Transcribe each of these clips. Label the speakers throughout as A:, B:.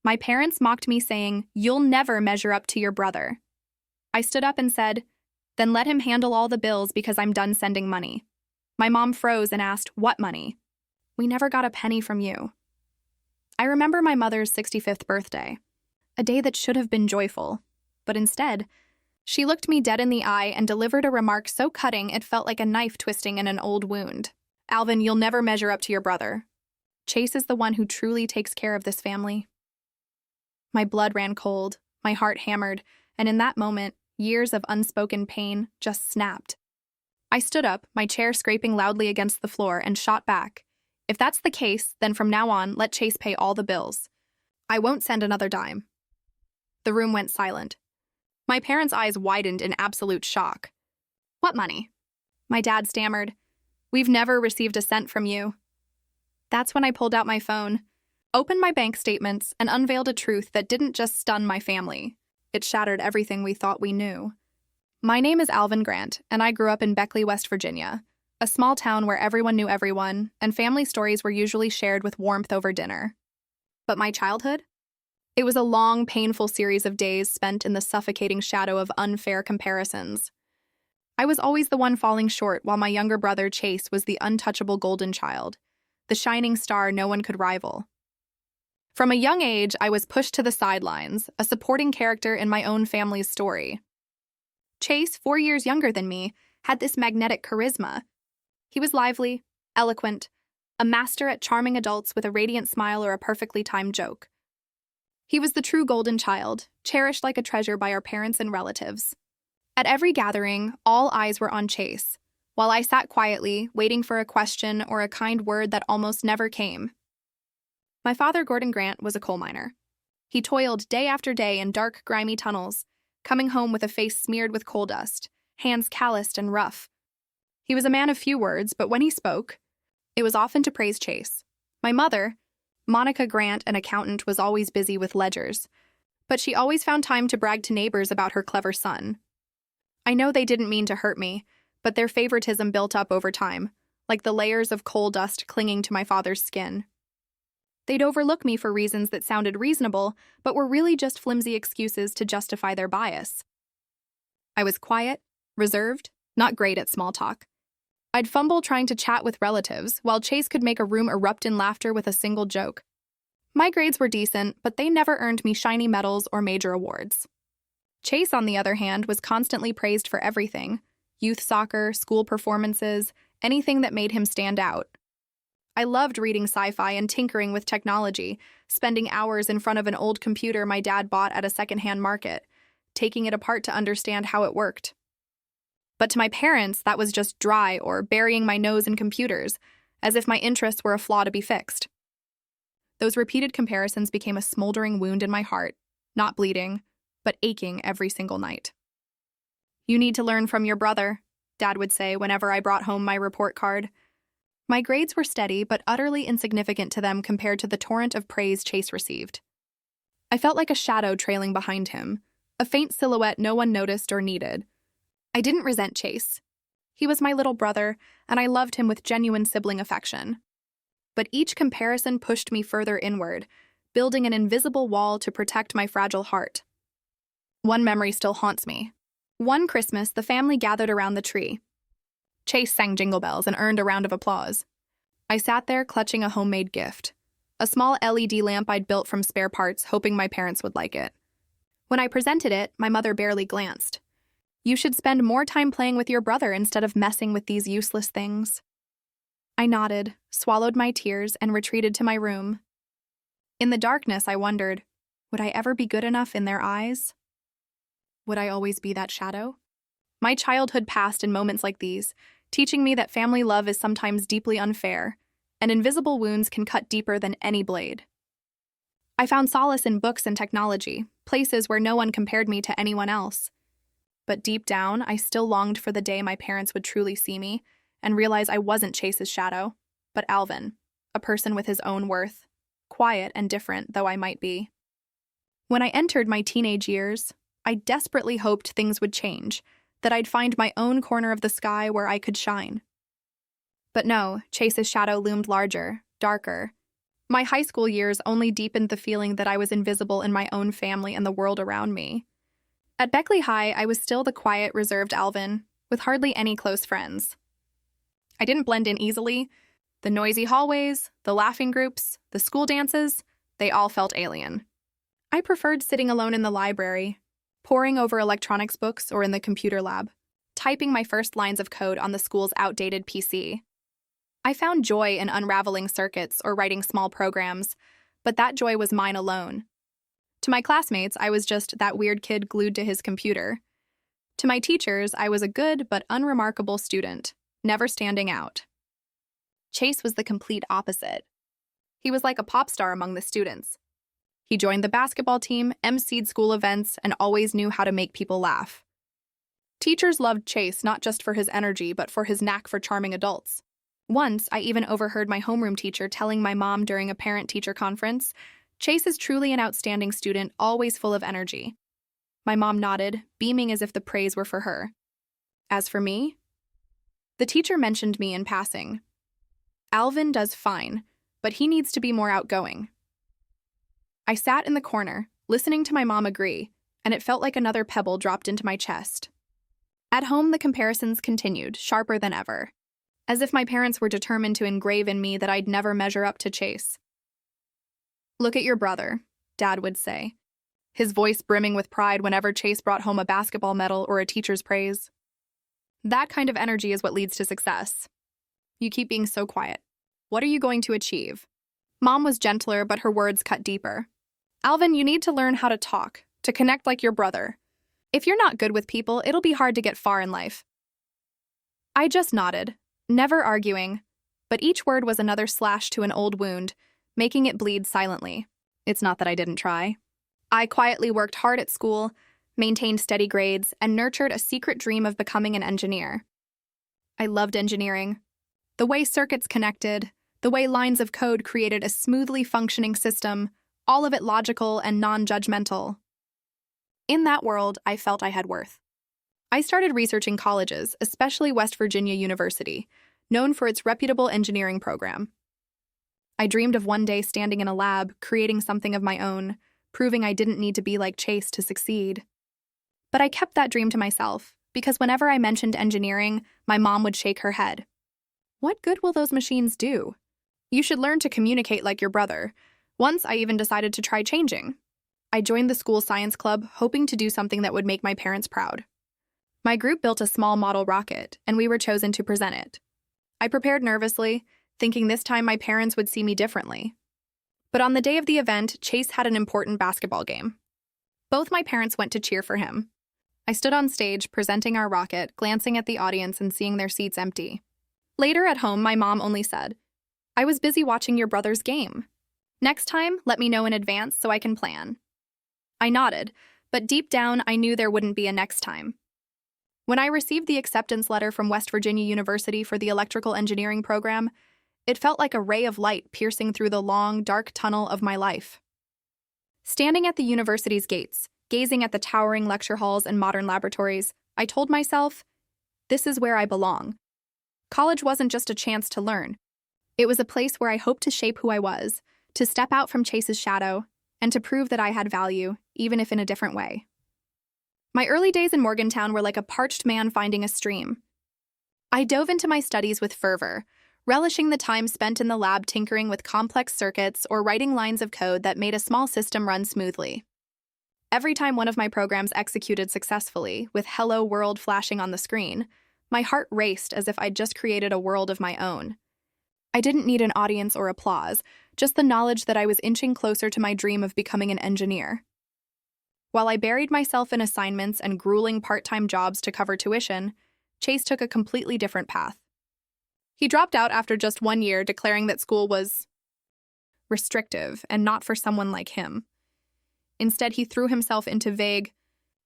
A: My parents mocked me, saying, "You'll never measure up to your brother." I stood up and said, "Then let him handle all the bills because I'm done sending money." My mom froze and asked, "What money?" "We never got a penny from you." I remember my mother's 65th birthday, a day that should have been joyful, but instead, she looked me dead in the eye and delivered a remark so cutting it felt like a knife twisting in an old wound. "Alvin, you'll never measure up to your brother. Chase is the one who truly takes care of this family." My blood ran cold, my heart hammered, and in that moment, years of unspoken pain just snapped. I stood up, my chair scraping loudly against the floor, and shot back. "If that's the case, then from now on, let Chase pay all the bills. I won't send another dime." The room went silent. My parents' eyes widened in absolute shock. "What money?" My dad stammered. "We've never received a cent from you." That's when I pulled out my phone, opened my bank statements, and unveiled a truth that didn't just stun my family. It shattered everything we thought we knew. My name is Alvin Grant, and I grew up in Beckley, West Virginia, a small town where everyone knew everyone, and family stories were usually shared with warmth over dinner. But my childhood? It was a long, painful series of days spent in the suffocating shadow of unfair comparisons. I was always the one falling short, while my younger brother Chase was the untouchable golden child, the shining star no one could rival. From a young age, I was pushed to the sidelines, a supporting character in my own family's story. Chase, 4 years younger than me, had this magnetic charisma. He was lively, eloquent, a master at charming adults with a radiant smile or a perfectly timed joke. He was the true golden child, cherished like a treasure by our parents and relatives. At every gathering, all eyes were on Chase, while I sat quietly, waiting for a question or a kind word that almost never came. My father, Gordon Grant, was a coal miner. He toiled day after day in dark, grimy tunnels, coming home with a face smeared with coal dust, hands calloused and rough. He was a man of few words, but when he spoke, it was often to praise Chase. My mother, Monica Grant, an accountant, was always busy with ledgers, but she always found time to brag to neighbors about her clever son. I know they didn't mean to hurt me, but their favoritism built up over time, like the layers of coal dust clinging to my father's skin. They'd overlook me for reasons that sounded reasonable, but were really just flimsy excuses to justify their bias. I was quiet, reserved, not great at small talk. I'd fumble trying to chat with relatives, while Chase could make a room erupt in laughter with a single joke. My grades were decent, but they never earned me shiny medals or major awards. Chase, on the other hand, was constantly praised for everything: youth soccer, school performances, anything that made him stand out. I loved reading sci-fi and tinkering with technology, spending hours in front of an old computer my dad bought at a secondhand market, taking it apart to understand how it worked. But to my parents, that was just dry or burying my nose in computers, as if my interests were a flaw to be fixed. Those repeated comparisons became a smoldering wound in my heart, not bleeding, but aching every single night. "You need to learn from your brother," Dad would say whenever I brought home my report card. My grades were steady, but utterly insignificant to them compared to the torrent of praise Chase received. I felt like a shadow trailing behind him, a faint silhouette no one noticed or needed. I didn't resent Chase. He was my little brother, and I loved him with genuine sibling affection. But each comparison pushed me further inward, building an invisible wall to protect my fragile heart. One memory still haunts me. One Christmas, the family gathered around the tree. Chase sang Jingle Bells and earned a round of applause. I sat there clutching a homemade gift, a small LED lamp I'd built from spare parts, hoping my parents would like it. When I presented it, my mother barely glanced. "You should spend more time playing with your brother instead of messing with these useless things." I nodded, swallowed my tears, and retreated to my room. In the darkness, I wondered, would I ever be good enough in their eyes? Would I always be that shadow? My childhood passed in moments like these, teaching me that family love is sometimes deeply unfair, and invisible wounds can cut deeper than any blade. I found solace in books and technology, places where no one compared me to anyone else. But deep down, I still longed for the day my parents would truly see me and realize I wasn't Chase's shadow, but Alvin, a person with his own worth, quiet and different though I might be. When I entered my teenage years, I desperately hoped things would change, that I'd find my own corner of the sky where I could shine. But no, Chase's shadow loomed larger, darker, My high school years only deepened the feeling that I was invisible in my own family and the world around me. At Beckley High, I was still the quiet, reserved Alvin, with hardly any close friends. I didn't blend in easily. The noisy hallways, the laughing groups, the school dances, they all felt alien. I preferred sitting alone in the library, poring over electronics books or in the computer lab, typing my first lines of code on the school's outdated PC. I found joy in unraveling circuits or writing small programs, but that joy was mine alone. To my classmates, I was just that weird kid glued to his computer. To my teachers, I was a good but unremarkable student, never standing out. Chase was the complete opposite. He was like a pop star among the students. He joined the basketball team, emceed school events, and always knew how to make people laugh. Teachers loved Chase not just for his energy, but for his knack for charming adults. Once, I even overheard my homeroom teacher telling my mom during a parent-teacher conference, "Chase is truly an outstanding student, always full of energy." My mom nodded, beaming as if the praise were for her. As for me, the teacher mentioned me in passing. "Alvin does fine, but he needs to be more outgoing." I sat in the corner, listening to my mom agree, and it felt like another pebble dropped into my chest. At home, the comparisons continued, sharper than ever, as if my parents were determined to engrave in me that I'd never measure up to Chase. "Look at your brother," Dad would say, his voice brimming with pride whenever Chase brought home a basketball medal or a teacher's praise. "That kind of energy is what leads to success. You keep being so quiet. What are you going to achieve?" Mom was gentler, but her words cut deeper. "Alvin, you need to learn how to talk, to connect like your brother. If you're not good with people, it'll be hard to get far in life." I just nodded, never arguing, but each word was another slash to an old wound, making it bleed silently. It's not that I didn't try. I quietly worked hard at school, maintained steady grades, and nurtured a secret dream of becoming an engineer. I loved engineering. The way circuits connected, the way lines of code created a smoothly functioning system, all of it logical and non-judgmental. In that world, I felt I had worth. I started researching colleges, especially West Virginia University, known for its reputable engineering program. I dreamed of one day standing in a lab, creating something of my own, proving I didn't need to be like Chase to succeed. But I kept that dream to myself, because whenever I mentioned engineering, my mom would shake her head. "What good will those machines do? You should learn to communicate like your brother." Once, I even decided to try changing. I joined the school science club, hoping to do something that would make my parents proud. My group built a small model rocket, and we were chosen to present it. I prepared nervously, thinking this time my parents would see me differently. But on the day of the event, Chase had an important basketball game. Both my parents went to cheer for him. I stood on stage, presenting our rocket, glancing at the audience and seeing their seats empty. Later at home, my mom only said, "I was busy watching your brother's game. Next time, let me know in advance so I can plan." I nodded, but deep down, I knew there wouldn't be a next time. When I received the acceptance letter from West Virginia University for the electrical engineering program, it felt like a ray of light piercing through the long, dark tunnel of my life. Standing at the university's gates, gazing at the towering lecture halls and modern laboratories, I told myself, this is where I belong. College wasn't just a chance to learn. It was a place where I hoped to shape who I was, to step out from Chase's shadow, and to prove that I had value, even if in a different way. My early days in Morgantown were like a parched man finding a stream. I dove into my studies with fervor, relishing the time spent in the lab tinkering with complex circuits or writing lines of code that made a small system run smoothly. Every time one of my programs executed successfully, with "Hello World" flashing on the screen, my heart raced as if I'd just created a world of my own. I didn't need an audience or applause, just the knowledge that I was inching closer to my dream of becoming an engineer. While I buried myself in assignments and grueling part-time jobs to cover tuition, Chase took a completely different path. He dropped out after just 1 year, declaring that school was restrictive and not for someone like him. Instead, he threw himself into vague,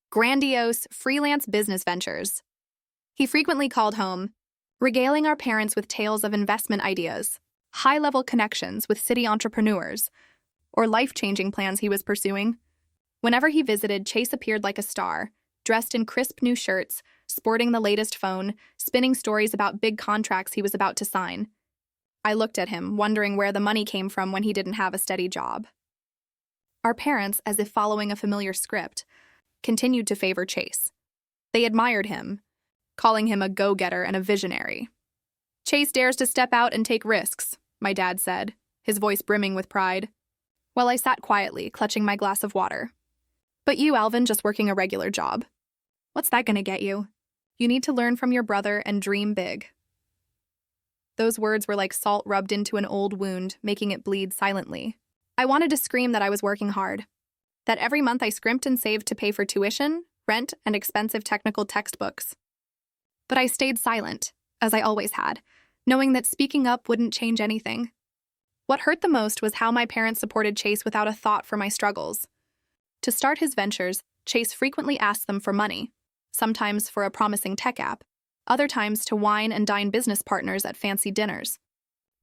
A: grandiose, freelance business ventures. He frequently called home, regaling our parents with tales of investment ideas, high-level connections with city entrepreneurs, or life-changing plans he was pursuing. Whenever he visited, Chase appeared like a star, dressed in crisp new shirts, sporting the latest phone, spinning stories about big contracts he was about to sign. I looked at him, wondering where the money came from when he didn't have a steady job. Our parents, as if following a familiar script, continued to favor Chase. They admired him, calling him a go-getter and a visionary. "Chase dares to step out and take risks," my dad said, his voice brimming with pride, while I sat quietly, clutching my glass of water. "But you, Alvin, just working a regular job. What's that gonna get you? You need to learn from your brother and dream big." Those words were like salt rubbed into an old wound, making it bleed silently. I wanted to scream that I was working hard, that every month I scrimped and saved to pay for tuition, rent, and expensive technical textbooks. But I stayed silent, as I always had, knowing that speaking up wouldn't change anything. What hurt the most was how my parents supported Chase without a thought for my struggles. To start his ventures, Chase frequently asked them for money, sometimes for a promising tech app, other times to wine and dine business partners at fancy dinners.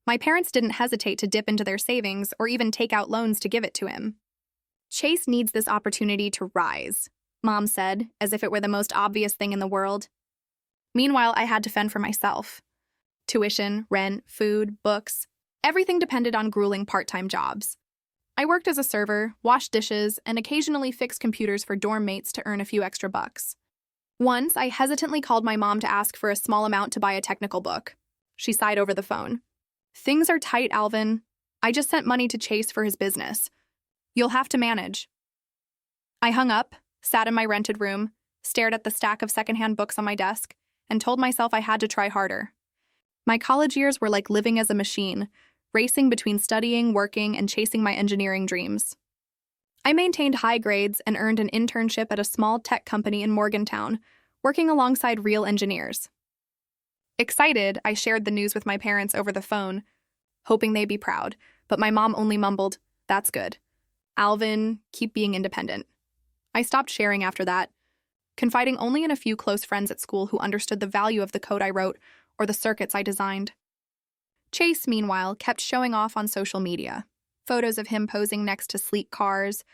A: My parents didn't hesitate to dip into their savings or even take out loans to give it to him. "Chase needs this opportunity to rise," Mom said, as if it were the most obvious thing in the world. Meanwhile, I had to fend for myself. Tuition, rent, food, books, everything depended on grueling part-time jobs. I worked as a server, washed dishes, and occasionally fixed computers for dorm mates to earn a few extra bucks. Once, I hesitantly called my mom to ask for a small amount to buy a technical book. She sighed over the phone. "Things are tight, Alvin. I just sent money to Chase for his business. You'll have to manage." I hung up, sat in my rented room, stared at the stack of secondhand books on my desk, and told myself I had to try harder. My college years were like living as a machine, racing between studying, working, and chasing my engineering dreams. I maintained high grades and earned an internship at a small tech company in Morgantown, working alongside real engineers. Excited, I shared the news with my parents over the phone, hoping they'd be proud, but my mom only mumbled, "That's good. Alvin, keep being independent." I stopped sharing after that, confiding only in a few close friends at school who understood the value of the code I wrote or the circuits I designed. Chase, meanwhile, kept showing off on social media. Photos of him posing next to sleek cars,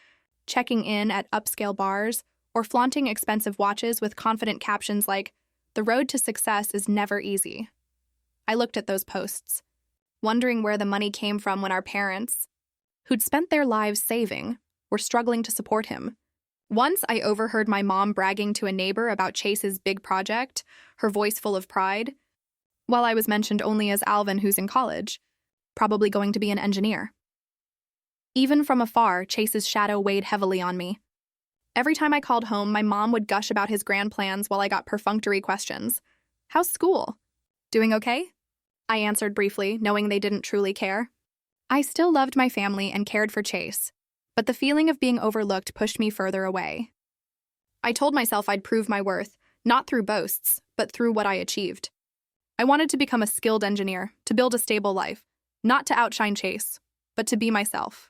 A: checking in at upscale bars, or flaunting expensive watches with confident captions like, "The road to success is never easy." I looked at those posts, wondering where the money came from when our parents, who'd spent their lives saving, were struggling to support him. Once I overheard my mom bragging to a neighbor about Chase's big project, her voice full of pride, while I was mentioned only as Alvin, who's in college, probably going to be an engineer. Even from afar, Chase's shadow weighed heavily on me. Every time I called home, my mom would gush about his grand plans while I got perfunctory questions. "How's school? Doing okay?" I answered briefly, knowing they didn't truly care. I still loved my family and cared for Chase, but the feeling of being overlooked pushed me further away. I told myself I'd prove my worth, not through boasts, but through what I achieved. I wanted to become a skilled engineer, to build a stable life, not to outshine Chase, but to be myself.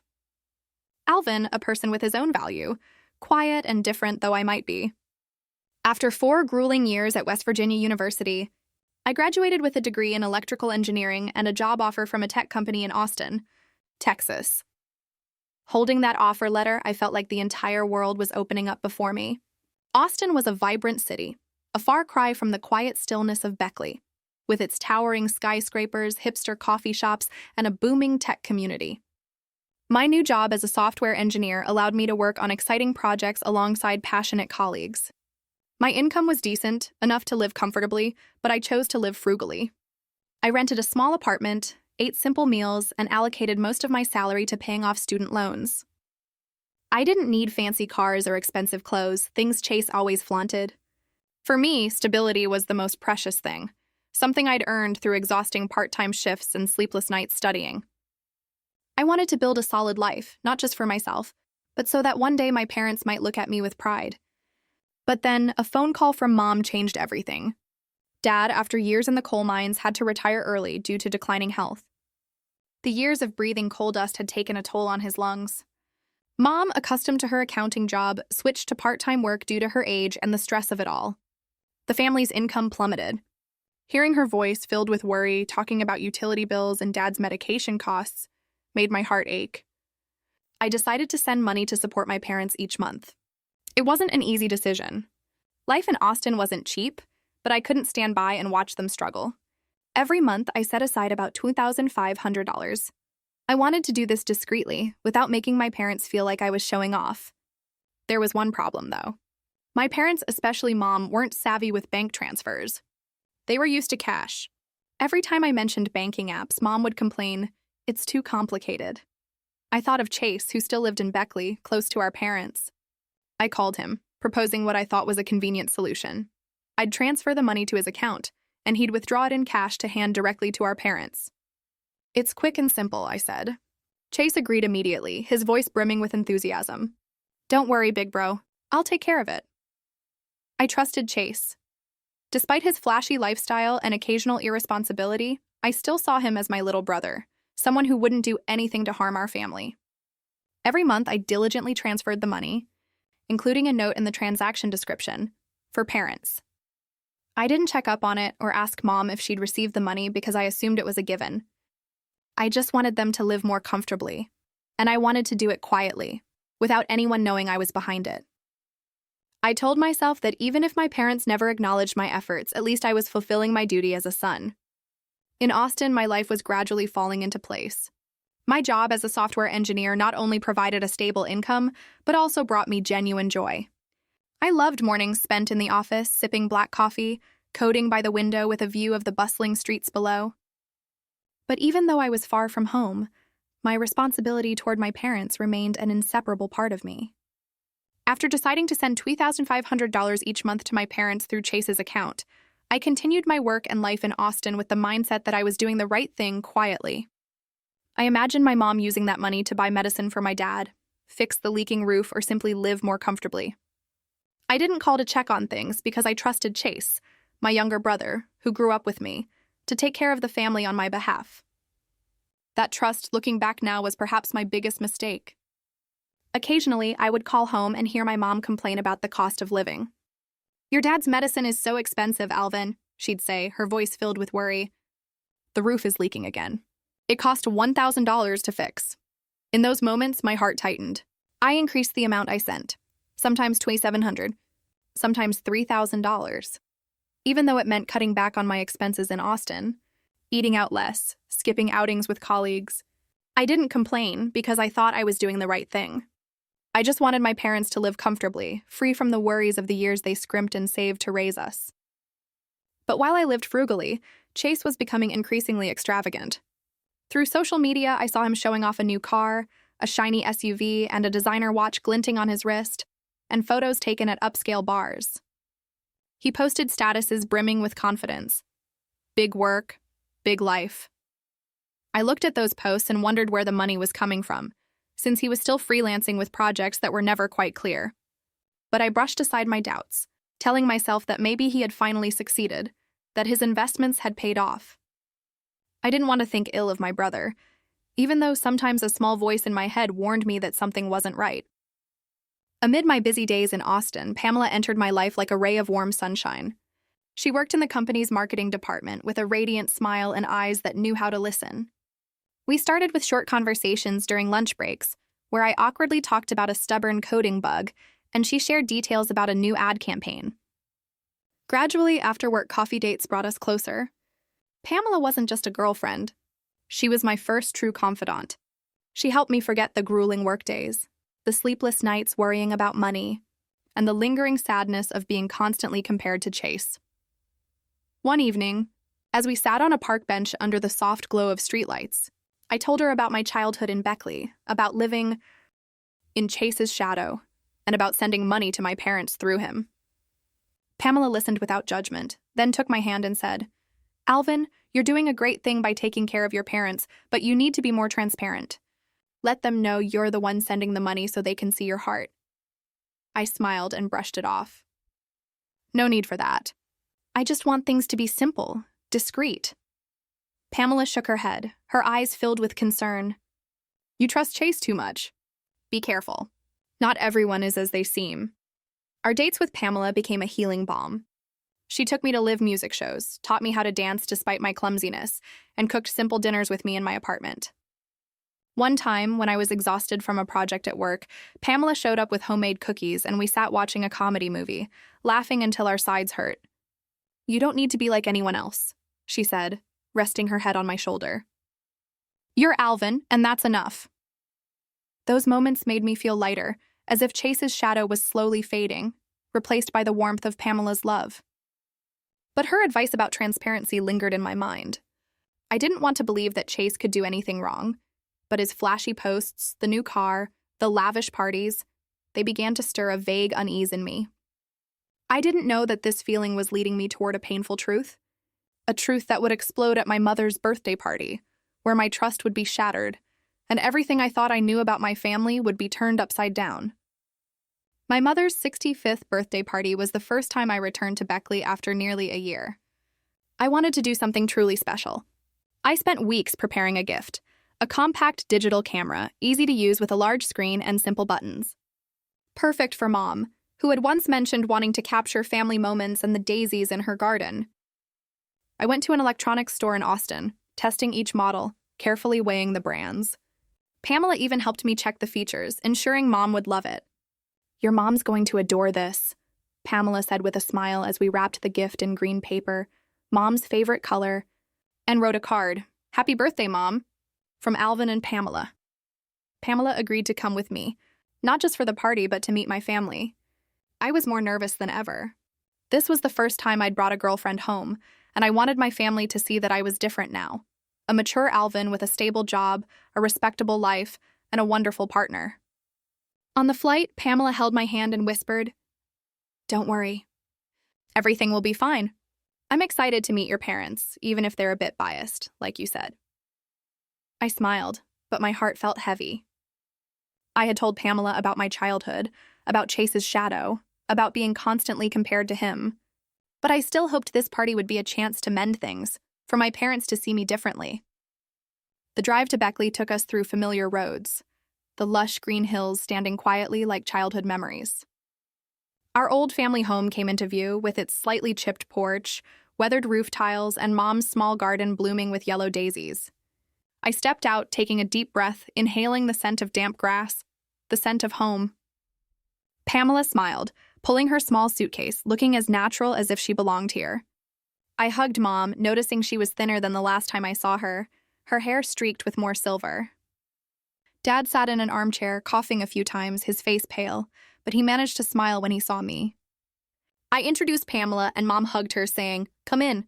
A: Alvin, a person with his own value, quiet and different though I might be. After 4 grueling years at West Virginia University, I graduated with a degree in electrical engineering and a job offer from a tech company in Austin, Texas. Holding that offer letter, I felt like the entire world was opening up before me. Austin was a vibrant city, a far cry from the quiet stillness of Beckley, with its towering skyscrapers, hipster coffee shops, and a booming tech community. My new job as a software engineer allowed me to work on exciting projects alongside passionate colleagues. My income was decent, enough to live comfortably, but I chose to live frugally. I rented a small apartment, ate simple meals, and allocated most of my salary to paying off student loans. I didn't need fancy cars or expensive clothes, things Chase always flaunted. For me, stability was the most precious thing, something I'd earned through exhausting part-time shifts and sleepless nights studying. I wanted to build a solid life, not just for myself, but so that one day my parents might look at me with pride. But then, a phone call from Mom changed everything. Dad, after years in the coal mines, had to retire early due to declining health. The years of breathing coal dust had taken a toll on his lungs. Mom, accustomed to her accounting job, switched to part-time work due to her age and the stress of it all. The family's income plummeted. Hearing her voice filled with worry, talking about utility bills and Dad's medication costs, made my heart ache. I decided to send money to support my parents each month. It wasn't an easy decision. Life in Austin wasn't cheap, but I couldn't stand by and watch them struggle. Every month, I set aside about $2,500. I wanted to do this discreetly, without making my parents feel like I was showing off. There was one problem, though. My parents, especially Mom, weren't savvy with bank transfers. They were used to cash. Every time I mentioned banking apps, Mom would complain, "It's too complicated." I thought of Chase, who still lived in Beckley, close to our parents. I called him, proposing what I thought was a convenient solution. I'd transfer the money to his account, and he'd withdraw it in cash to hand directly to our parents. "It's quick and simple," I said. Chase agreed immediately, his voice brimming with enthusiasm. "Don't worry, big bro. I'll take care of it." I trusted Chase. Despite his flashy lifestyle and occasional irresponsibility, I still saw him as my little brother, someone who wouldn't do anything to harm our family. Every month, I diligently transferred the money, including a note in the transaction description, for parents. I didn't check up on it or ask Mom if she'd received the money because I assumed it was a given. I just wanted them to live more comfortably, and I wanted to do it quietly, without anyone knowing I was behind it. I told myself that even if my parents never acknowledged my efforts, at least I was fulfilling my duty as a son. In Austin, my life was gradually falling into place. My job as a software engineer not only provided a stable income, but also brought me genuine joy. I loved mornings spent in the office, sipping black coffee, coding by the window with a view of the bustling streets below. But even though I was far from home, my responsibility toward my parents remained an inseparable part of me. After deciding to send $2,500 each month to my parents through Chase's account, I continued my work and life in Austin with the mindset that I was doing the right thing quietly. I imagined my mom using that money to buy medicine for my dad, fix the leaking roof, or simply live more comfortably. I didn't call to check on things because I trusted Chase, my younger brother, who grew up with me, to take care of the family on my behalf. That trust, looking back now, was perhaps my biggest mistake. Occasionally, I would call home and hear my mom complain about the cost of living. "Your dad's medicine is so expensive, Alvin," she'd say, her voice filled with worry. "The roof is leaking again. It cost $1,000 to fix." In those moments, my heart tightened. I increased the amount I sent, sometimes $2,700, sometimes $3,000. Even though it meant cutting back on my expenses in Austin, eating out less, skipping outings with colleagues, I didn't complain because I thought I was doing the right thing. I just wanted my parents to live comfortably, free from the worries of the years they scrimped and saved to raise us. But while I lived frugally, Chase was becoming increasingly extravagant. Through social media, I saw him showing off a new car, a shiny SUV, and a designer watch glinting on his wrist, and photos taken at upscale bars. He posted statuses brimming with confidence. Big work, big life. I looked at those posts and wondered where the money was coming from, since he was still freelancing with projects that were never quite clear. But I brushed aside my doubts, telling myself that maybe he had finally succeeded, that his investments had paid off. I didn't want to think ill of my brother, even though sometimes a small voice in my head warned me that something wasn't right. Amid my busy days in Austin, Pamela entered my life like a ray of warm sunshine. She worked in the company's marketing department with a radiant smile and eyes that knew how to listen. We started with short conversations during lunch breaks, where I awkwardly talked about a stubborn coding bug, and she shared details about a new ad campaign. Gradually, after-work coffee dates brought us closer. Pamela wasn't just a girlfriend. She was my first true confidant. She helped me forget the grueling workdays, the sleepless nights worrying about money, and the lingering sadness of being constantly compared to Chase. One evening, as we sat on a park bench under the soft glow of streetlights, I told her about my childhood in Beckley, about living in Chase's shadow, and about sending money to my parents through him. Pamela listened without judgment, then took my hand and said, "Alvin, you're doing a great thing by taking care of your parents, but you need to be more transparent. Let them know you're the one sending the money so they can see your heart." I smiled and brushed it off. "No need for that. I just want things to be simple, discreet." Pamela shook her head, her eyes filled with concern. "You trust Chase too much. Be careful. Not everyone is as they seem." Our dates with Pamela became a healing balm. She took me to live music shows, taught me how to dance despite my clumsiness, and cooked simple dinners with me in my apartment. One time, when I was exhausted from a project at work, Pamela showed up with homemade cookies and we sat watching a comedy movie, laughing until our sides hurt. "You don't need to be like anyone else," she said, resting her head on my shoulder. You're Alvin, and that's enough. Those moments made me feel lighter, as if Chase's shadow was slowly fading, replaced by the warmth of Pamela's love. But her advice about transparency lingered in my mind. I didn't want to believe that Chase could do anything wrong, but his flashy posts, the new car, the lavish parties, they began to stir a vague unease in me. I didn't know that this feeling was leading me toward a painful truth, a truth that would explode at my mother's birthday party, where my trust would be shattered, and everything I thought I knew about my family would be turned upside down. My mother's 65th birthday party was the first time I returned to Beckley after nearly a year. I wanted to do something truly special. I spent weeks preparing a gift, a compact digital camera, easy to use with a large screen and simple buttons. Perfect for Mom, who had once mentioned wanting to capture family moments and the daisies in her garden. I went to an electronics store in Austin, testing each model, carefully weighing the brands. Pamela even helped me check the features, ensuring Mom would love it. Your mom's going to adore this, Pamela said with a smile as we wrapped the gift in green paper, Mom's favorite color, and wrote a card, Happy birthday, Mom, from Alvin and Pamela. Pamela agreed to come with me, not just for the party but to meet my family. I was more nervous than ever. This was the first time I'd brought a girlfriend home, and I wanted my family to see that I was different now. A mature Alvin with a stable job, a respectable life, and a wonderful partner. On the flight, Pamela held my hand and whispered, Don't worry. Everything will be fine. I'm excited to meet your parents, even if they're a bit biased, like you said. I smiled, but my heart felt heavy. I had told Pamela about my childhood, about Chase's shadow, about being constantly compared to him. But I still hoped this party would be a chance to mend things, for my parents to see me differently. The drive to Beckley took us through familiar roads, the lush green hills standing quietly like childhood memories. Our old family home came into view with its slightly chipped porch, weathered roof tiles, and Mom's small garden blooming with yellow daisies. I stepped out, taking a deep breath, inhaling the scent of damp grass, the scent of home. Pamela smiled, pulling her small suitcase, looking as natural as if she belonged here. I hugged Mom, noticing she was thinner than the last time I saw her, her hair streaked with more silver. Dad sat in an armchair, coughing a few times, his face pale, but he managed to smile when he saw me. I introduced Pamela, and Mom hugged her, saying, Come in.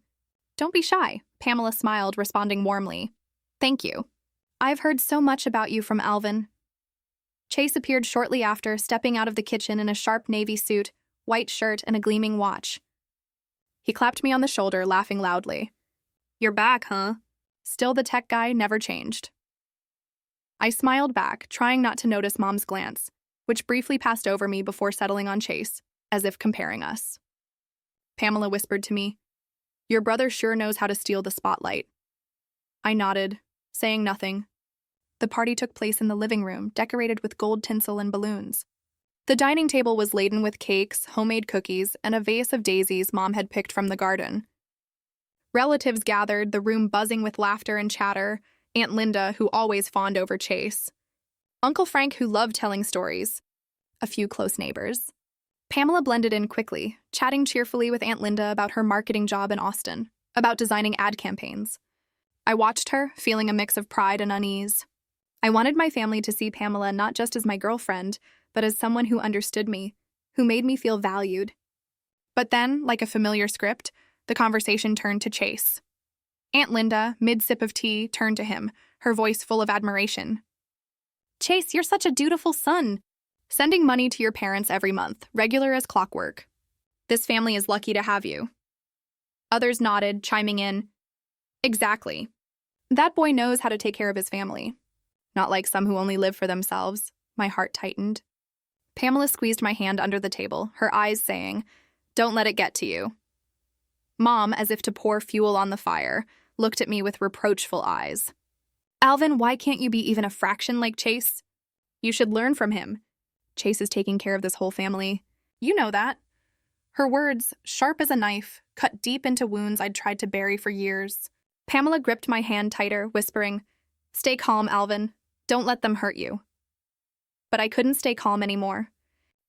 A: Don't be shy, Pamela smiled, responding warmly. Thank you. I've heard so much about you from Alvin. Chase appeared shortly after, stepping out of the kitchen in a sharp navy suit, white shirt, and a gleaming watch. He clapped me on the shoulder, laughing loudly. You're back, huh? Still the tech guy, never changed. I smiled back, trying not to notice Mom's glance, which briefly passed over me before settling on Chase, as if comparing us. Pamela whispered to me, Your brother sure knows how to steal the spotlight. I nodded, saying nothing. The party took place in the living room, decorated with gold tinsel and balloons. The dining table was laden with cakes, homemade cookies, and a vase of daisies Mom had picked from the garden. Relatives gathered, the room buzzing with laughter and chatter, Aunt Linda, who always fawned over Chase, Uncle Frank, who loved telling stories, a few close neighbors. Pamela blended in quickly, chatting cheerfully with Aunt Linda about her marketing job in Austin, about designing ad campaigns. I watched her, feeling a mix of pride and unease. I wanted my family to see Pamela not just as my girlfriend, but as someone who understood me, who made me feel valued. But then, like a familiar script, the conversation turned to Chase. Aunt Linda, mid-sip of tea, turned to him, her voice full of admiration. Chase, you're such a dutiful son. Sending money to your parents every month, regular as clockwork. This family is lucky to have you. Others nodded, chiming in. Exactly. That boy knows how to take care of his family. Not like some who only live for themselves. My heart tightened. Pamela squeezed my hand under the table, her eyes saying, Don't let it get to you. Mom, as if to pour fuel on the fire, looked at me with reproachful eyes. Alvin, why can't you be even a fraction like Chase? You should learn from him. Chase is taking care of this whole family. You know that. Her words, sharp as a knife, cut deep into wounds I'd tried to bury for years. Pamela gripped my hand tighter, whispering, Stay calm, Alvin. Don't let them hurt you. But I couldn't stay calm anymore.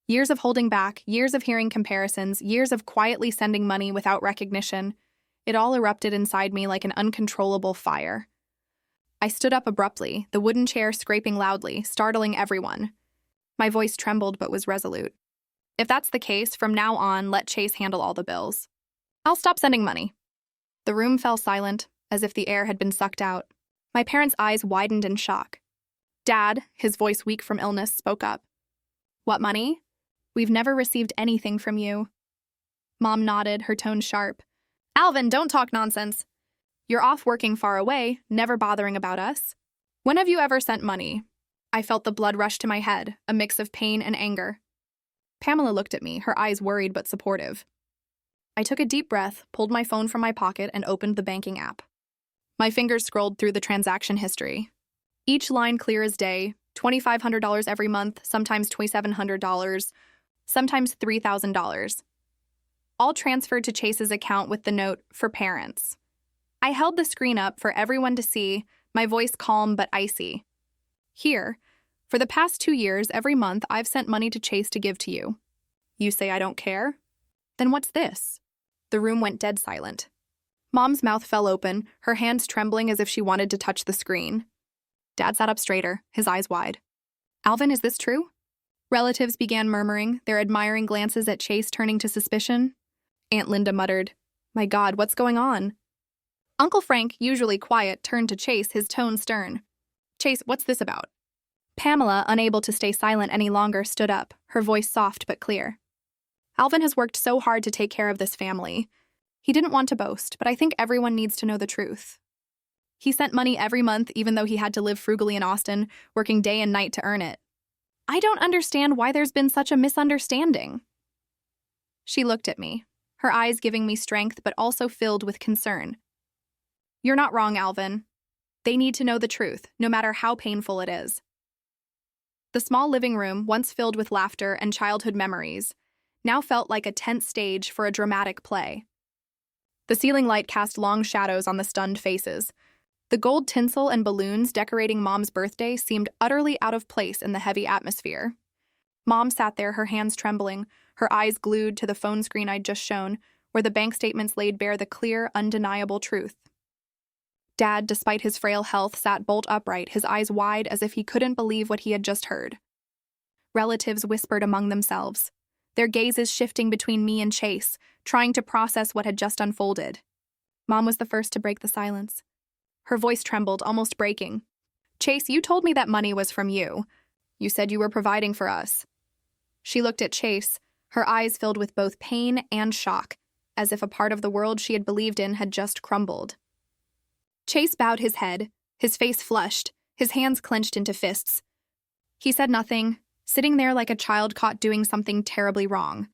A: Years of holding back, years of hearing comparisons, years of quietly sending money without recognition. It all erupted inside me like an uncontrollable fire. I stood up abruptly, the wooden chair scraping loudly, startling everyone. My voice trembled but was resolute. If that's the case, from now on, let Chase handle all the bills. I'll stop sending money. The room fell silent, as if the air had been sucked out. My parents' eyes widened in shock. Dad, his voice weak from illness, spoke up. What money? We've never received anything from you. Mom nodded, her tone sharp. Alvin, don't talk nonsense. You're off working far away, never bothering about us. When have you ever sent money? I felt the blood rush to my head, a mix of pain and anger. Pamela looked at me, her eyes worried but supportive. I took a deep breath, pulled my phone from my pocket, and opened the banking app. My fingers scrolled through the transaction history. Each line clear as day, $2,500 every month, sometimes $2,700, sometimes $3,000. All transferred to Chase's account with the note, for parents. I held the screen up for everyone to see, my voice calm but icy. Here, for the past 2 years, every month I've sent money to Chase to give to you. You say I don't care? Then what's this? The room went dead silent. Mom's mouth fell open, her hands trembling as if she wanted to touch the screen. Dad sat up straighter, his eyes wide. Alvin, is this true? Relatives began murmuring, their admiring glances at Chase turning to suspicion. Aunt Linda muttered, My God, what's going on? Uncle Frank, usually quiet, turned to Chase, his tone stern. Chase, what's this about? Pamela, unable to stay silent any longer, stood up, her voice soft but clear. Alvin has worked so hard to take care of this family. He didn't want to boast, but I think everyone needs to know the truth. He sent money every month, even though he had to live frugally in Austin, working day and night to earn it. I don't understand why there's been such a misunderstanding. She looked at me, her eyes giving me strength but also filled with concern. You're not wrong, Alvin. They need to know the truth, no matter how painful it is. The small living room, once filled with laughter and childhood memories, now felt like a tense stage for a dramatic play. The ceiling light cast long shadows on the stunned faces. The gold tinsel and balloons decorating Mom's birthday seemed utterly out of place in the heavy atmosphere. Mom sat there, her hands trembling, her eyes glued to the phone screen I'd just shown, where the bank statements laid bare the clear, undeniable truth. Dad, despite his frail health, sat bolt upright, his eyes wide as if he couldn't believe what he had just heard. Relatives whispered among themselves, their gazes shifting between me and Chase, trying to process what had just unfolded. Mom was the first to break the silence. Her voice trembled, almost breaking. Chase, you told me that money was from you. You said you were providing for us. She looked at Chase, her eyes filled with both pain and shock, as if a part of the world she had believed in had just crumbled. Chase bowed his head, his face flushed, his hands clenched into fists. He said nothing, sitting there like a child caught doing something terribly wrong.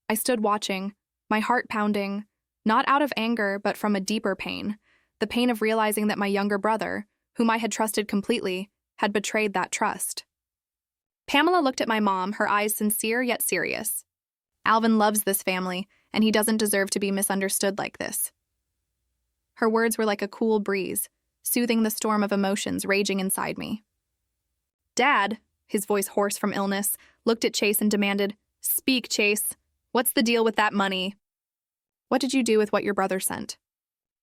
A: I stood watching, my heart pounding, not out of anger but from a deeper pain, the pain of realizing that my younger brother, whom I had trusted completely, had betrayed that trust. Pamela looked at my mom, her eyes sincere yet serious. Alvin loves this family, and he doesn't deserve to be misunderstood like this. Her words were like a cool breeze, soothing the storm of emotions raging inside me. Dad, his voice hoarse from illness, looked at Chase and demanded, Speak, Chase. What's the deal with that money? What did you do with what your brother sent?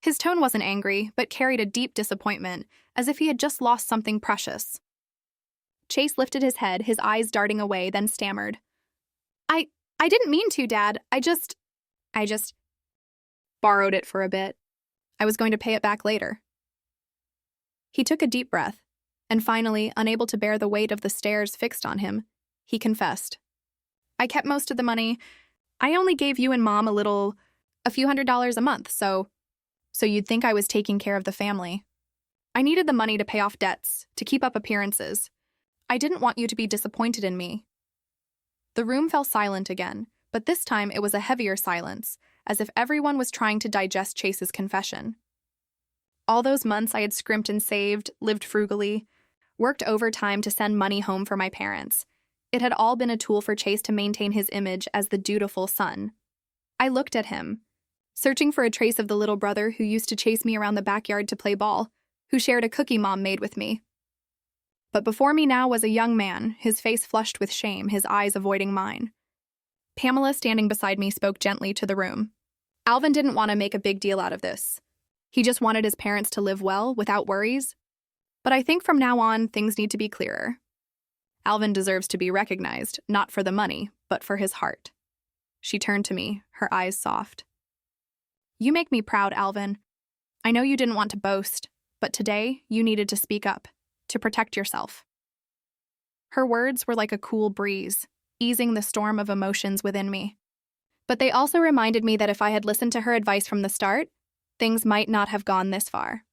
A: His tone wasn't angry, but carried a deep disappointment, as if he had just lost something precious. Chase lifted his head, his eyes darting away, then stammered. I didn't mean to, Dad. I just borrowed it for a bit. I was going to pay it back later. He took a deep breath, and finally, unable to bear the weight of the stares fixed on him, he confessed. I kept most of the money. I only gave you and Mom a few $100s a month, so you'd think I was taking care of the family. I needed the money to pay off debts, to keep up appearances. I didn't want you to be disappointed in me. The room fell silent again, but this time it was a heavier silence, as if everyone was trying to digest Chase's confession. All those months I had scrimped and saved, lived frugally, worked overtime to send money home for my parents. It had all been a tool for Chase to maintain his image as the dutiful son. I looked at him, searching for a trace of the little brother who used to chase me around the backyard to play ball, who shared a cookie Mom made with me. But before me now was a young man, his face flushed with shame, his eyes avoiding mine. Pamela, standing beside me, spoke gently to the room. Alvin didn't want to make a big deal out of this. He just wanted his parents to live well without worries. But I think from now on, things need to be clearer. Alvin deserves to be recognized, not for the money, but for his heart. She turned to me, her eyes soft. You make me proud, Alvin. I know you didn't want to boast, but today you needed to speak up, to protect yourself. Her words were like a cool breeze, easing the storm of emotions within me. But they also reminded me that if I had listened to her advice from the start, things might not have gone this far.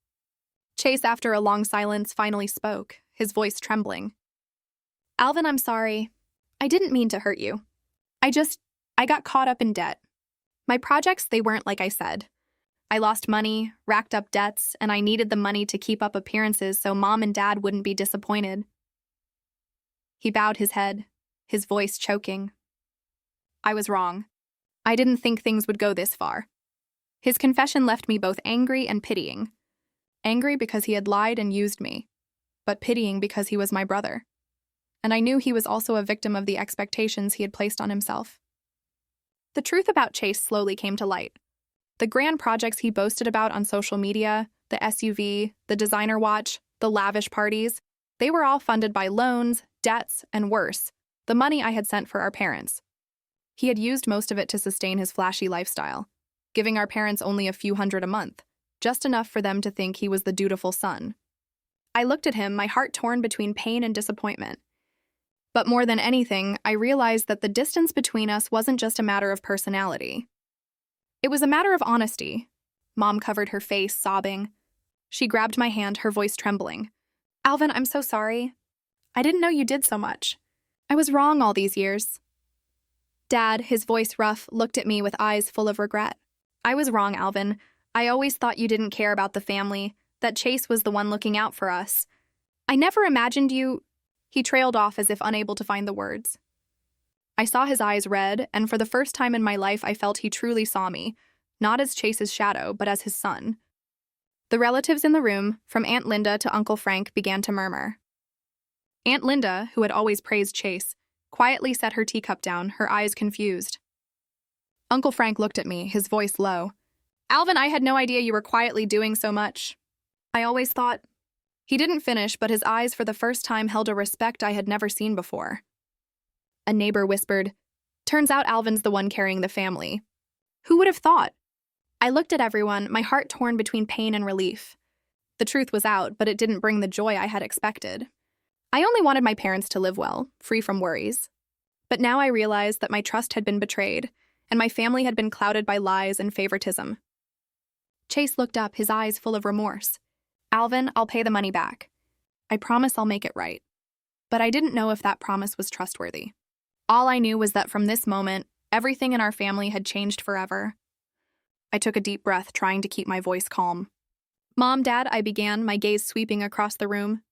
A: Chase, after a long silence, finally spoke, his voice trembling. Alvin, I'm sorry. I didn't mean to hurt you. I got caught up in debt. My projects, they weren't like I said. I lost money, racked up debts, and I needed the money to keep up appearances so Mom and Dad wouldn't be disappointed. He bowed his head, his voice choking. I was wrong. I didn't think things would go this far. His confession left me both angry and pitying. Angry because he had lied and used me, but pitying because he was my brother. And I knew he was also a victim of the expectations he had placed on himself. The truth about Chase slowly came to light. The grand projects he boasted about on social media, the SUV, the designer watch, the lavish parties, they were all funded by loans, debts, and worse, the money I had sent for our parents. He had used most of it to sustain his flashy lifestyle, giving our parents only a few hundred a month, just enough for them to think he was the dutiful son. I looked at him, my heart torn between pain and disappointment. But more than anything, I realized that the distance between us wasn't just a matter of personality. It was a matter of honesty. Mom covered her face, sobbing. She grabbed my hand, her voice trembling. Alvin, I'm so sorry. I didn't know you did so much. I was wrong all these years. Dad, his voice rough, looked at me with eyes full of regret. I was wrong, Alvin. I always thought you didn't care about the family, that Chase was the one looking out for us. I never imagined you... He trailed off as if unable to find the words. I saw his eyes red, and for the first time in my life I felt he truly saw me, not as Chase's shadow, but as his son. The relatives in the room, from Aunt Linda to Uncle Frank, began to murmur. Aunt Linda, who had always praised Chase, quietly set her teacup down, her eyes confused. Uncle Frank looked at me, his voice low. Alvin, I had no idea you were quietly doing so much. I always thought... He didn't finish, but his eyes for the first time held a respect I had never seen before. A neighbor whispered, Turns out Alvin's the one carrying the family. Who would have thought? I looked at everyone, my heart torn between pain and relief. The truth was out, but it didn't bring the joy I had expected. I only wanted my parents to live well, free from worries. But now I realized that my trust had been betrayed, and my family had been clouded by lies and favoritism. Chase looked up, his eyes full of remorse. Alvin, I'll pay the money back. I promise I'll make it right. But I didn't know if that promise was trustworthy. All I knew was that from this moment, everything in our family had changed forever. I took a deep breath, trying to keep my voice calm. Mom, Dad, I began, my gaze sweeping across the room.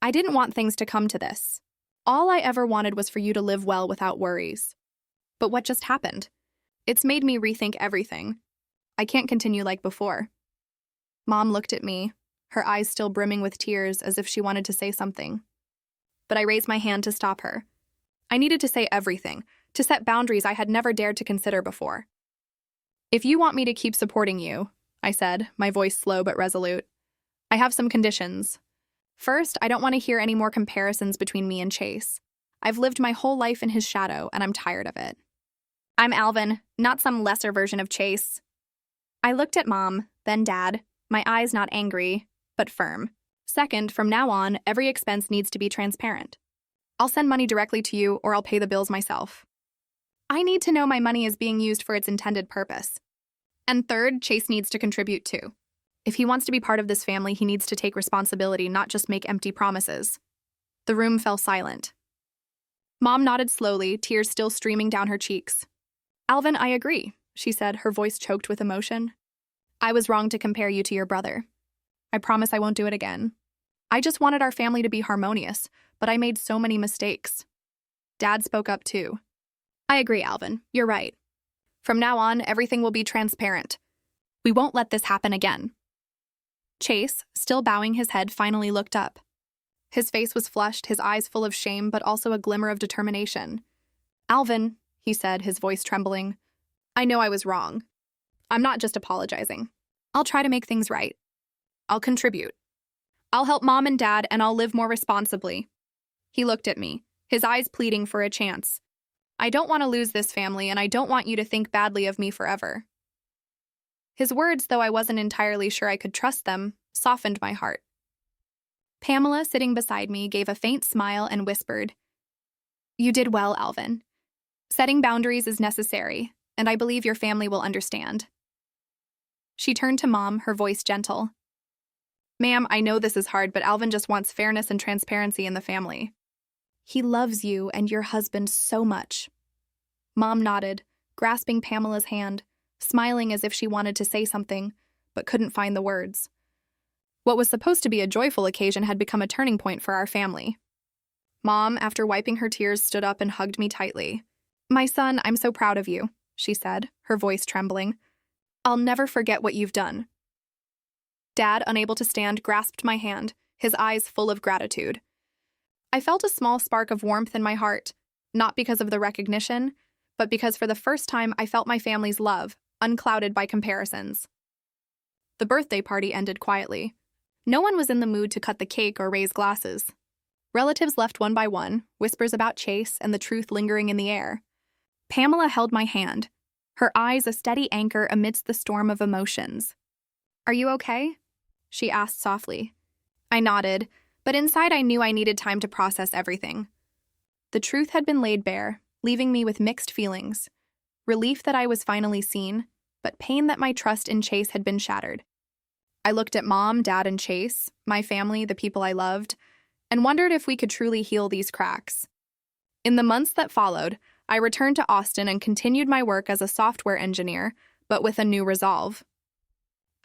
A: I didn't want things to come to this. All I ever wanted was for you to live well without worries. But what just happened? It's made me rethink everything. I can't continue like before. Mom looked at me, her eyes still brimming with tears as if she wanted to say something. But I raised my hand to stop her. I needed to say everything, to set boundaries I had never dared to consider before. If you want me to keep supporting you, I said, my voice slow but resolute, I have some conditions. First, I don't want to hear any more comparisons between me and Chase. I've lived my whole life in his shadow, and I'm tired of it. I'm Alvin, not some lesser version of Chase. I looked at Mom, then Dad, my eyes not angry, but firm. Second, from now on, every expense needs to be transparent. I'll send money directly to you, or I'll pay the bills myself. I need to know my money is being used for its intended purpose. And third, Chase needs to contribute too. If he wants to be part of this family, he needs to take responsibility, not just make empty promises. The room fell silent. Mom nodded slowly, tears still streaming down her cheeks. Alvin, I agree, she said, her voice choked with emotion. I was wrong to compare you to your brother. I promise I won't do it again. I just wanted our family to be harmonious, but I made so many mistakes. Dad spoke up too. I agree, Alvin. You're right. From now on, everything will be transparent. We won't let this happen again. Chase, still bowing his head, finally looked up. His face was flushed, his eyes full of shame, but also a glimmer of determination. Alvin, he said, his voice trembling, I know I was wrong. I'm not just apologizing. I'll try to make things right. I'll contribute. I'll help Mom and Dad, and I'll live more responsibly. He looked at me, his eyes pleading for a chance. I don't want to lose this family, and I don't want you to think badly of me forever. His words, though I wasn't entirely sure I could trust them, softened my heart. Pamela, sitting beside me, gave a faint smile and whispered, "You did well, Alvin. Setting boundaries is necessary, and I believe your family will understand." She turned to Mom, her voice gentle. "Ma'am, I know this is hard, but Alvin just wants fairness and transparency in the family. He loves you and your husband so much." Mom nodded, grasping Pamela's hand, smiling as if she wanted to say something, but couldn't find the words. What was supposed to be a joyful occasion had become a turning point for our family. Mom, after wiping her tears, stood up and hugged me tightly. "My son, I'm so proud of you," she said, her voice trembling. "I'll never forget what you've done." Dad, unable to stand, grasped my hand, his eyes full of gratitude. I felt a small spark of warmth in my heart, not because of the recognition, but because for the first time I felt my family's love, unclouded by comparisons. The birthday party ended quietly. No one was in the mood to cut the cake or raise glasses. Relatives left one by one, whispers about Chase and the truth lingering in the air. Pamela held my hand, her eyes a steady anchor amidst the storm of emotions. "Are you okay?" she asked softly. I nodded, but inside I knew I needed time to process everything. The truth had been laid bare, leaving me with mixed feelings. Relief that I was finally seen, but pain that my trust in Chase had been shattered. I looked at Mom, Dad, and Chase, my family, the people I loved, and wondered if we could truly heal these cracks. In the months that followed, I returned to Austin and continued my work as a software engineer, but with a new resolve.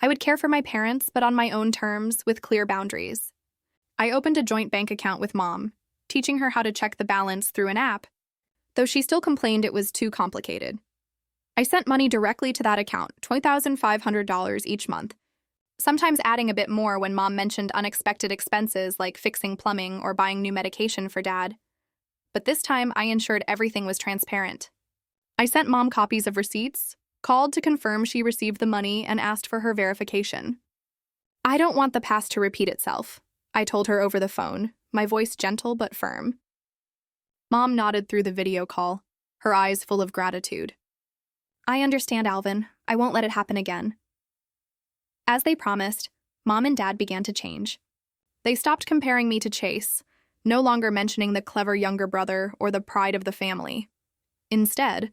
A: I would care for my parents, but on my own terms, with clear boundaries. I opened a joint bank account with Mom, teaching her how to check the balance through an app, though she still complained it was too complicated. I sent money directly to that account, $2,500 each month, sometimes adding a bit more when Mom mentioned unexpected expenses like fixing plumbing or buying new medication for Dad. But this time, I ensured everything was transparent. I sent Mom copies of receipts, called to confirm she received the money, and asked for her verification. "I don't want the past to repeat itself," I told her over the phone, my voice gentle but firm. Mom nodded through the video call, her eyes full of gratitude. "I understand, Alvin. I won't let it happen again." As they promised, Mom and Dad began to change. They stopped comparing me to Chase, no longer mentioning the clever younger brother or the pride of the family. Instead,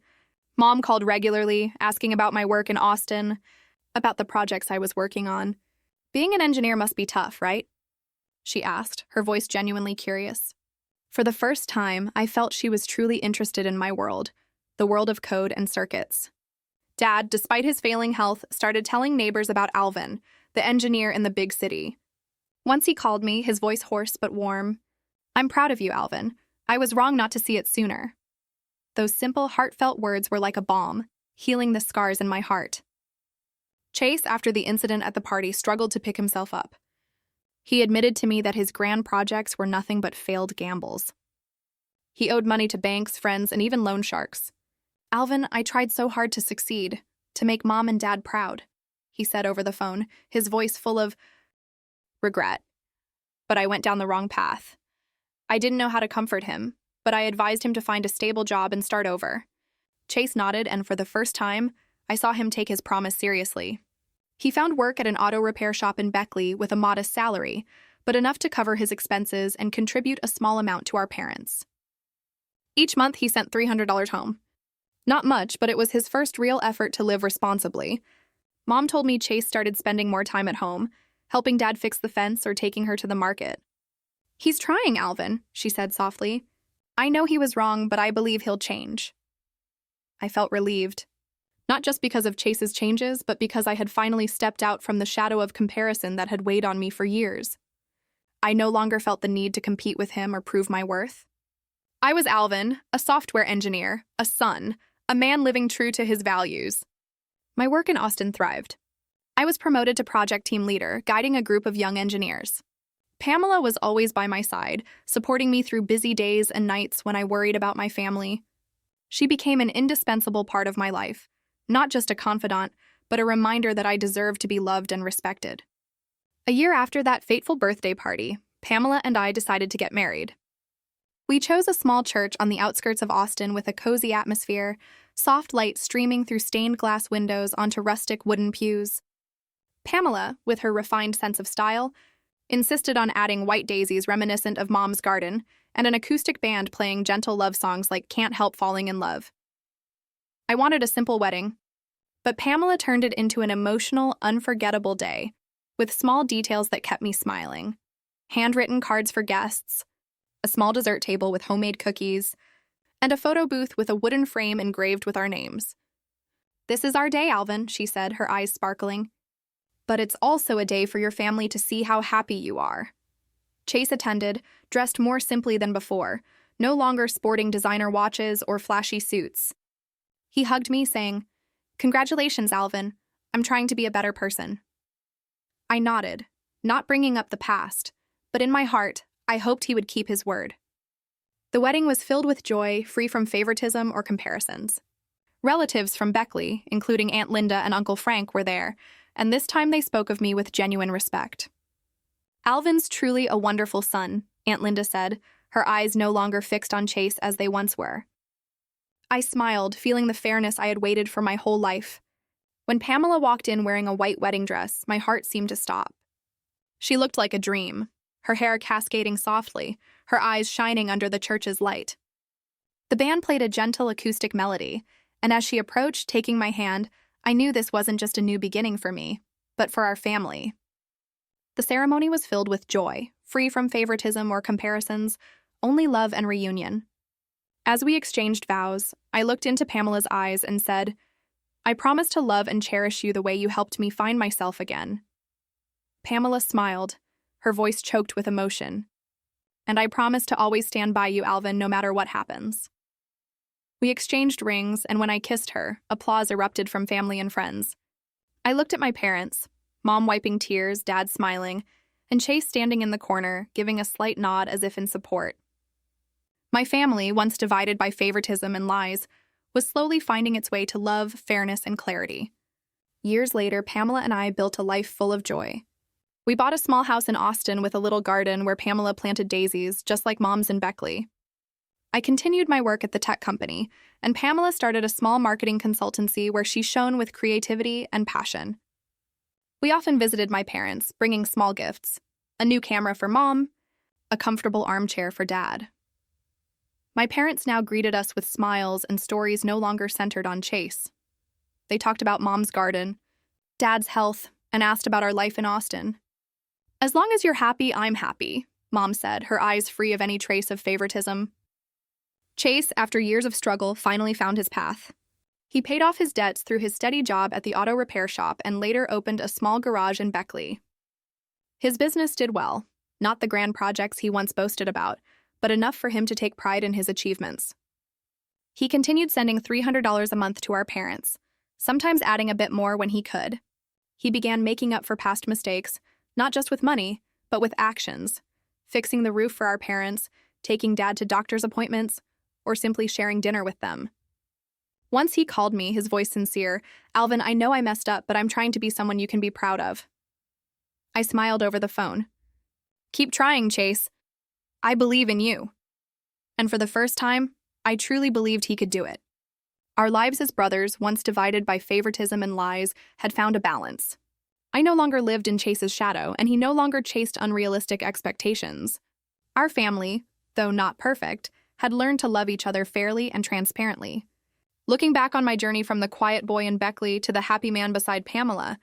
A: Mom called regularly, asking about my work in Austin, about the projects I was working on. "Being an engineer must be tough, right?" she asked, her voice genuinely curious. For the first time, I felt she was truly interested in my world, the world of code and circuits. Dad, despite his failing health, started telling neighbors about Alvin, the engineer in the big city. Once he called me, his voice hoarse but warm. "I'm proud of you, Alvin. I was wrong not to see it sooner." Those simple, heartfelt words were like a balm, healing the scars in my heart. Chase, after the incident at the party, struggled to pick himself up. He admitted to me that his grand projects were nothing but failed gambles. He owed money to banks, friends, and even loan sharks. "Alvin, I tried so hard to succeed, to make Mom and Dad proud," he said over the phone, his voice full of regret. But I went down the wrong path. I didn't know how to comfort him, but I advised him to find a stable job and start over. Chase nodded, and for the first time, I saw him take his promise seriously. He found work at an auto repair shop in Beckley with a modest salary, but enough to cover his expenses and contribute a small amount to our parents. Each month, he sent $300 home. Not much, but it was his first real effort to live responsibly. Mom told me Chase started spending more time at home, helping Dad fix the fence or taking her to the market. "He's trying, Alvin," she said softly. "I know he was wrong, but I believe he'll change." I felt relieved. Not just because of Chase's changes, but because I had finally stepped out from the shadow of comparison that had weighed on me for years. I no longer felt the need to compete with him or prove my worth. I was Alvin, a software engineer, a son, a man living true to his values. My work in Austin thrived. I was promoted to project team leader, guiding a group of young engineers. Pamela was always by my side, supporting me through busy days and nights when I worried about my family. She became an indispensable part of my life, not just a confidant, but a reminder that I deserve to be loved and respected. A year after that fateful birthday party, Pamela and I decided to get married. We chose a small church on the outskirts of Austin with a cozy atmosphere, soft light streaming through stained glass windows onto rustic wooden pews. Pamela, with her refined sense of style, insisted on adding white daisies reminiscent of Mom's garden and an acoustic band playing gentle love songs like Can't Help Falling in Love. I wanted a simple wedding, but Pamela turned it into an emotional, unforgettable day, with small details that kept me smiling. Handwritten cards for guests, a small dessert table with homemade cookies, and a photo booth with a wooden frame engraved with our names. "This is our day, Alvin," she said, her eyes sparkling. "But it's also a day for your family to see how happy you are." Chase attended, dressed more simply than before, no longer sporting designer watches or flashy suits. He hugged me, saying, "Congratulations, Alvin. I'm trying to be a better person." I nodded, not bringing up the past, but in my heart, I hoped he would keep his word. The wedding was filled with joy, free from favoritism or comparisons. Relatives from Beckley, including Aunt Linda and Uncle Frank, were there, and this time they spoke of me with genuine respect. "Alvin's truly a wonderful son," Aunt Linda said, her eyes no longer fixed on Chase as they once were. I smiled, feeling the fairness I had waited for my whole life. When Pamela walked in wearing a white wedding dress, my heart seemed to stop. She looked like a dream, her hair cascading softly, her eyes shining under the church's light. The band played a gentle acoustic melody, and as she approached, taking my hand, I knew this wasn't just a new beginning for me, but for our family. The ceremony was filled with joy, free from favoritism or comparisons, only love and reunion. As we exchanged vows, I looked into Pamela's eyes and said, "I promise to love and cherish you the way you helped me find myself again." Pamela smiled, her voice choked with emotion. "And I promise to always stand by you, Alvin, no matter what happens." We exchanged rings, and when I kissed her, applause erupted from family and friends. I looked at my parents, Mom wiping tears, Dad smiling, and Chase standing in the corner, giving a slight nod as if in support. My family, once divided by favoritism and lies, was slowly finding its way to love, fairness, and clarity. Years later, Pamela and I built a life full of joy. We bought a small house in Austin with a little garden where Pamela planted daisies, just like Mom's in Beckley. I continued my work at the tech company, and Pamela started a small marketing consultancy where she shone with creativity and passion. We often visited my parents, bringing small gifts, a new camera for Mom, a comfortable armchair for Dad. My parents now greeted us with smiles and stories no longer centered on Chase. They talked about Mom's garden, Dad's health, and asked about our life in Austin. "As long as you're happy, I'm happy," Mom said, her eyes free of any trace of favoritism. Chase, after years of struggle, finally found his path. He paid off his debts through his steady job at the auto repair shop and later opened a small garage in Beckley. His business did well, not the grand projects he once boasted about, but enough for him to take pride in his achievements. He continued sending $300 a month to our parents, sometimes adding a bit more when he could. He began making up for past mistakes, not just with money, but with actions, fixing the roof for our parents, taking Dad to doctor's appointments, or simply sharing dinner with them. Once he called me, his voice sincere, "Alvin, I know I messed up, but I'm trying to be someone you can be proud of." I smiled over the phone. "Keep trying, Chase. I believe in you." And for the first time, I truly believed he could do it. Our lives as brothers, once divided by favoritism and lies, had found a balance. I no longer lived in Chase's shadow, and he no longer chased unrealistic expectations. Our family, though not perfect, had learned to love each other fairly and transparently. Looking back on my journey from the quiet boy in Beckley to the happy man beside Pamela,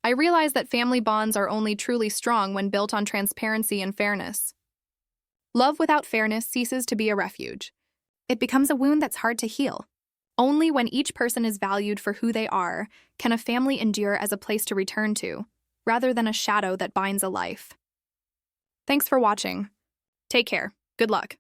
A: I realized that family bonds are only truly strong when built on transparency and fairness. Love without fairness ceases to be a refuge. It becomes a wound that's hard to heal. Only when each person is valued for who they are can a family endure as a place to return to, rather than a shadow that binds a life. Thanks for watching. Take care. Good luck.